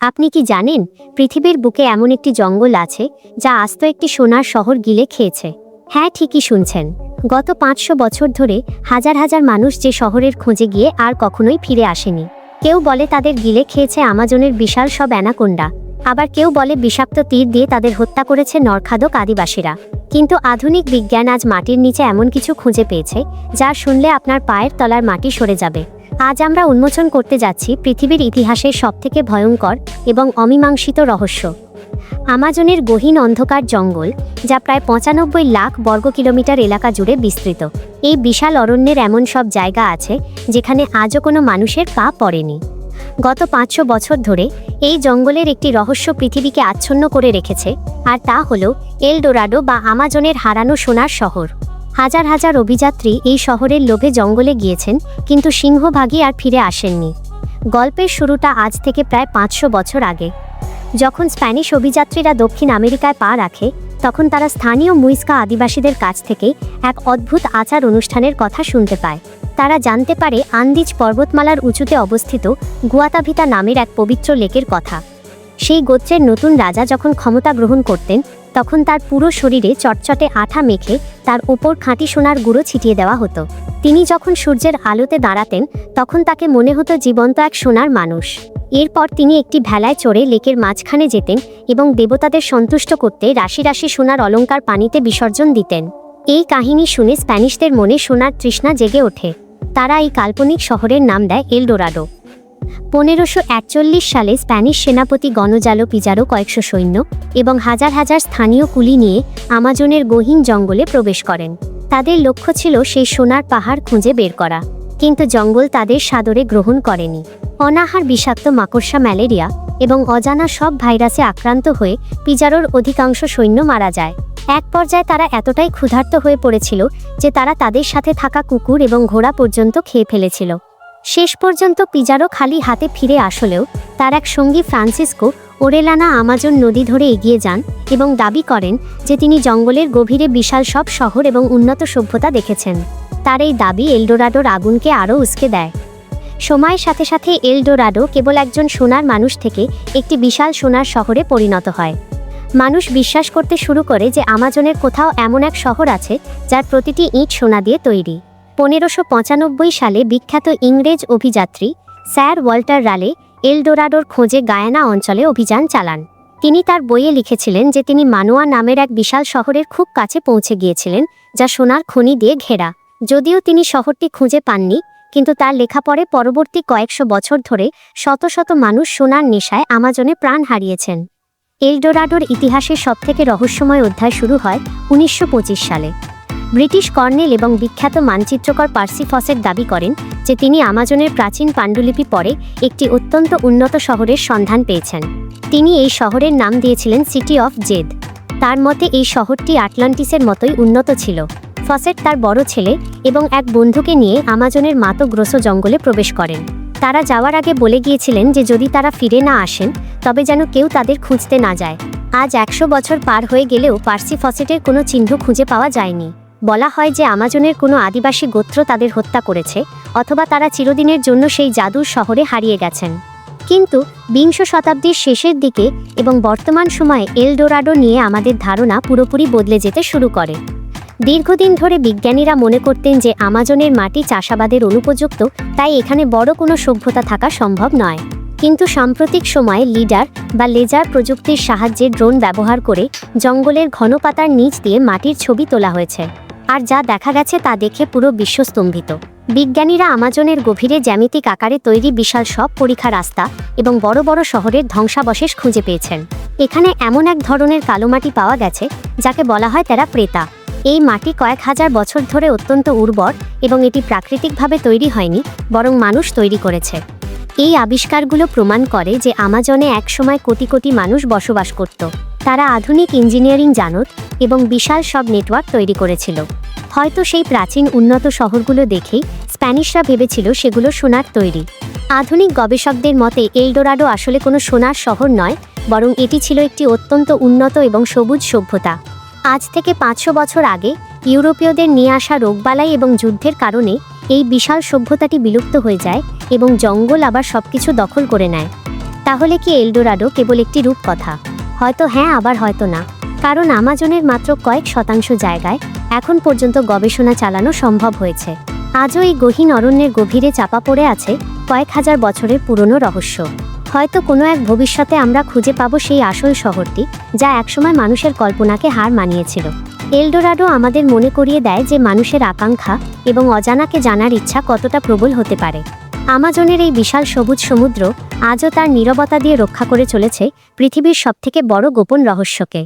আপনি কি জানেন পৃথিবীর বুকে এমন একটি জঙ্গল আছে যা আস্ত একটি সোনার শহর গিলে খেয়েছে? হ্যাঁ, ঠিকই শুনছেন। গত 500 বছর ধরে হাজার হাজার মানুষ যে শহরের খোঁজে গিয়ে আর কখনোই ফিরে আসেনি। কেউ বলে তাদের গিলে খেয়েছে আমাজনের বিশাল সব অ্যানাকোন্ডা, আবার কেউ বলে বিষাক্ত তীর দিয়ে তাদের হত্যা করেছে নরখাদক আদিবাসীরা। কিন্তু আধুনিক বিজ্ঞান আজ মাটির নিচে এমন কিছু খুঁজে পেয়েছে যা শুনলে আপনার পায়ের তলার মাটি সরে যাবে। আজ আমরা উন্মোচন করতে যাচ্ছি পৃথিবীর ইতিহাসের সবথেকে ভয়ঙ্কর এবং অমীমাংসিত রহস্য, আমাজনের গহীন অন্ধকার জঙ্গল, যা প্রায় 95 লাখ বর্গ কিলোমিটার এলাকা জুড়ে বিস্তৃত। এই বিশাল অরণ্যের এমন সব জায়গা আছে যেখানে আজও কোনো মানুষের পা পড়েনি। গত 500 বছর ধরে এই জঙ্গলের একটি রহস্য পৃথিবীকে আচ্ছন্ন করে রেখেছে, আর তা হলো এল ডোরাডো বা আমাজনের হারানো সোনার শহর। হাজার হাজার অভিযাত্রী এই শহরের লোভে জঙ্গলে গিয়েছেন, কিন্তু সিংহভাগই আর ফিরে আসেননি। গল্পের শুরুটা আজ থেকে প্রায় 500 বছর আগে। যখন স্প্যানিশ অভিযাত্রীরা দক্ষিণ আমেরিকায় পা রাখে, তখন তারা স্থানীয় মুইস্কা আদিবাসীদের কাছ থেকে এক অদ্ভুত আচার অনুষ্ঠানের কথা শুনতে পায়। তারা জানতে পারে আন্দিজ পর্বতমালার উঁচুতে অবস্থিত গুয়াতাভিতা নামের এক পবিত্র লেকের কথা। সেই গোত্রের নতুন রাজা যখন ক্ষমতা গ্রহণ করতেন, তখন তার পুরো শরীরে চটচটে আঠা মেখে তার ওপর খাঁটি সোনার গুঁড়ো ছিটিয়ে দেওয়া হতো। তিনি যখন সূর্যের আলোতে দাঁড়াতেন, তখন তাকে মনে হতো জীবন্ত এক সোনার মানুষ। এরপর তিনি একটি ভেলায় চড়ে লেকের মাঝখানে যেতেন এবং দেবতাদের সন্তুষ্ট করতে রাশি রাশি সোনার অলংকার পানিতে বিসর্জন দিতেন। এই কাহিনী শুনে স্প্যানিশদের মনে সোনার তৃষ্ণা জেগে ওঠে। তারা এই কাল্পনিক শহরের নাম দেয় এল ডোরাডো। 1541 সালে স্প্যানিশ সেনাপতি গনজালো পিজারো কয়েকশো সৈন্য এবং হাজার হাজার স্থানীয় কুলি নিয়ে আমাজনের গহীন জঙ্গলে প্রবেশ করেন। তাদের লক্ষ্য ছিল সেই সোনার পাহাড় খুঁজে বের করা, কিন্তু জঙ্গল তাদের সাদরে গ্রহণ করেনি। অনাহার, বিষাক্ত মাকড়সা, ম্যালেরিয়া এবং অজানা সব ভাইরাসে আক্রান্ত হয়ে পিজারোর অধিকাংশ সৈন্য মারা যায়। এক পর্যায়ে তারা এতটাই ক্ষুধার্ত হয়ে পড়েছিল যে তারা তাদের সাথে থাকা কুকুর এবং ঘোড়া পর্যন্ত খেয়ে ফেলেছিল। শেষ পর্যন্ত পিজারো খালি হাতে ফিরে আসলেও তার এক সঙ্গী ফ্রান্সিসকো ওরেলানা আমাজন নদী ধরে এগিয়ে যান এবং দাবি করেন যে তিনি জঙ্গলের গভীরে বিশাল সব শহর এবং উন্নত সভ্যতা দেখেছেন। তার এই দাবি এল ডোরাডোর আগুনকে আরও উস্কে দেয়। সময়ের সাথে সাথে এল ডোরাডো কেবল একজন সোনার মানুষ থেকে একটি বিশাল সোনার শহরে পরিণত হয়। মানুষ বিশ্বাস করতে শুরু করে যে আমাজনের কোথাও এমন এক শহর আছে যার প্রতিটি ইট সোনা দিয়ে তৈরি। 1595 সালে বিখ্যাত ইংরেজ অভিযাত্রী স্যার ওয়াল্টার রালে এল ডোরাডোর খোঁজে গায়ানা অঞ্চলে অভিযান চালান। তিনি তার বইয়ে লিখেছিলেন যে তিনি মানোয়া নামের এক বিশাল শহরের খুব কাছে পৌঁছে গিয়েছিলেন, যা সোনার খনি দিয়ে ঘেরা। যদিও তিনি শহরটি খুঁজে পাননি, কিন্তু তার লেখা পরে পরবর্তী কয়েকশো বছর ধরে শত শত মানুষ সোনার নেশায় আমাজনে প্রাণ হারিয়েছেন। এল ডোরাডোর ইতিহাসের সবথেকে রহস্যময় অধ্যায় শুরু হয় 1925 সালে। ব্রিটিশ কর্নেল এবং বিখ্যাত মানচিত্রকর পার্সি ফসেট দাবি করেন যে তিনি আমাজনের প্রাচীন পাণ্ডুলিপি পড়ে একটি অত্যন্ত উন্নত শহরের সন্ধান পেয়েছেন। তিনি এই শহরের নাম দিয়েছিলেন সিটি অফ জেদ। তার মতে এই শহরটি আটলান্টিসের মতোই উন্নত ছিল। ফসেট তার বড় ছেলে এবং এক বন্ধুকে নিয়ে আমাজনের মাতো গ্রোসো জঙ্গলে প্রবেশ করেন। তারা যাওয়ার আগে বলে গিয়েছিলেন যে যদি তারা ফিরে না আসেন, তবে যেন কেউ তাদের খুঁজতে না যায়। আজ 100 বছর পার হয়ে গেলেও পার্সি ফসেটের কোনো চিহ্ন খুঁজে পাওয়া যায়নি। বলা হয় যে আমাজনের কোনো আদিবাসী গোত্র তাদের হত্যা করেছে, অথবা তারা চিরদিনের জন্য সেই জাদুর শহরে হারিয়ে গেছেন। কিন্তু 20 শতাব্দীর শেষের দিকে এবং বর্তমান সময়ে এল ডোরাডো নিয়ে আমাদের ধারণা পুরোপুরি বদলে যেতে শুরু করে। দীর্ঘদিন ধরে বিজ্ঞানীরা মনে করতেন যে আমাজনের মাটি চাষাবাদের অনুপযুক্ত, তাই এখানে বড় কোনো সভ্যতা থাকা সম্ভব নয়। কিন্তু সাম্প্রতিক সময়ে লিডার বা লেজার প্রযুক্তির সাহায্যে ড্রোন ব্যবহার করে জঙ্গলের ঘন পাতার নিচ দিয়ে মাটির ছবি তোলা হয়েছে, আর যা দেখা গেছে তা দেখে পুরো বিশ্ব স্তম্ভিত। বিজ্ঞানীরা আমাজনের গভীরে জ্যামিতিক আকারে তৈরি বিশাল সব পরিখা রাস্তা এবং বড় বড় শহরের ধ্বংসাবশেষ খুঁজে পেয়েছেন। এখানে এমন এক ধরনের কালো মাটি পাওয়া গেছে যাকে বলা হয় তেরা প্রেতা। এই মাটি কয়েক হাজার বছর ধরে অত্যন্ত উর্বর এবং এটি প্রাকৃতিকভাবে তৈরি হয়নি, বরং মানুষ তৈরি করেছে। এই আবিষ্কারগুলো প্রমাণ করে যে আমাজনে একসময় কোটি কোটি মানুষ বসবাস করত। তারা আধুনিক ইঞ্জিনিয়ারিং জানত এবং বিশাল সব নেটওয়ার্ক তৈরি করেছিল। হয়তো সেই প্রাচীন উন্নত শহরগুলো দেখেই স্প্যানিশরা ভেবেছিল সেগুলো সোনার তৈরি। আধুনিক গবেষকদের মতে এল ডোরাডো আসলে কোনো সোনার শহর নয়, বরং এটি ছিল একটি অত্যন্ত উন্নত এবং সবুজ সভ্যতা। আজ থেকে 500 বছর আগে ইউরোপীয়দের নিয়ে আসা রোগবালাই এবং যুদ্ধের কারণে এই বিশাল সভ্যতাটি বিলুপ্ত হয়ে যায় এবং জঙ্গল আবার সবকিছু দখল করে নেয়। তাহলে কি এলডোরাডো কেবল একটি রূপকথা? হয়তো হ্যাঁ, আবার হয়তো না। কারণ আমাজনের মাত্র কয়েক শতাংশ জায়গায় এখন পর্যন্ত গবেষণা চালানো সম্ভব হয়েছে। আজও এই গহীন অরণ্যের গভীরে চাপা পড়ে আছে কয়েক হাজার বছরের পুরনো রহস্য। হয়তো কোনো এক ভবিষ্যতে আমরা খুঁজে পাবো সেই আসল শহরটি, যা একসময় মানুষের কল্পনাকে হার মানিয়েছিল। এলডোরাডো আমাদের মনে করিয়ে দেয় যে মানুষের আকাঙ্ক্ষা এবং অজানাকে জানার ইচ্ছা কতটা প্রবল হতে পারে। আমাজনের এই বিশাল সবুজ সমুদ্র আজও তার নীরবতা দিয়ে রক্ষা করে চলেছে পৃথিবীর সবথেকে বড় গোপন রহস্যকে।